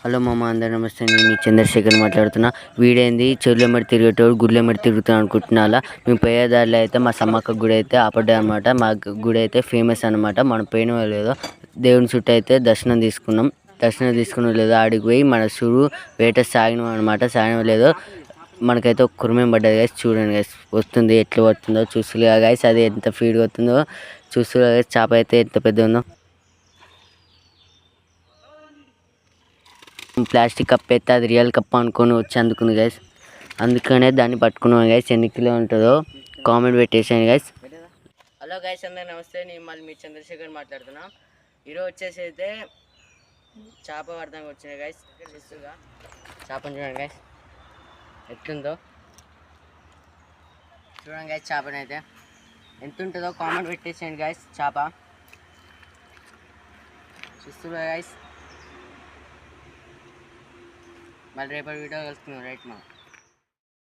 Hello మామ, అందరు నమస్తే. నేను మీ చంద్రశేఖర్ మాట్లాడుతున్నా. వీడేంది చెరువులెమ్మడి తిరిగేటోడు గుడ్లెమ్మడి తిరుగుతాను అనుకుంటున్నా. మేము పోయే దారిలో అయితే మా సమ్మక్క గుడి అయితే ఆపడ్డా అనమాట. మా గుడి అయితే ఫేమస్ అనమాట. మనం పోయిన లేదో దేవుని చుట్టూ అయితే దర్శనం తీసుకున్న లేదో ఆడికి పోయి మన చూడు వేట సాగినం అనమాట. సాగినం లేదో మనకైతే ఒక కుర్మేం పడ్డది గైస్. చూడండి గైస్, వస్తుంది ఎట్లా పడుతుందో చూస్తుగా గైస్. అది ఎంత ఫీడ్గా వస్తుందో చూస్తుగా గైస్. చేప అయితే ఎంత పెద్ద ఉందో. ప్లాస్టిక్ కప్ అయితే అది రియల్ కప్ అనుకొని వచ్చి అందుకుంది గైస్. అందుకనే దాన్ని పట్టుకున్నాను గైస్. ఎన్ని కిలో ఉంటుందో కామెంట్ పెట్టేసాను గైస్. హలో గైస్, అందరు నమస్తే. నేను మళ్ళీ మీ చంద్రశేఖర్ మాట్లాడుతున్నా. ఈరోజు వచ్చేసి అయితే చేప పడతానికి వచ్చినాయి గైస్. చూస్తుగా చేపను చూడండి గైస్ ఎట్లుందో. చూడండి గైస్, చేపనైతే ఎంత ఉంటుందో కామెంట్ పెట్టేసేయండి గైస్. చేప చూస్తుగా గైస్. మళ్ళీ రేపటి వీడియో కలుసుకుందాం. రైట్ మా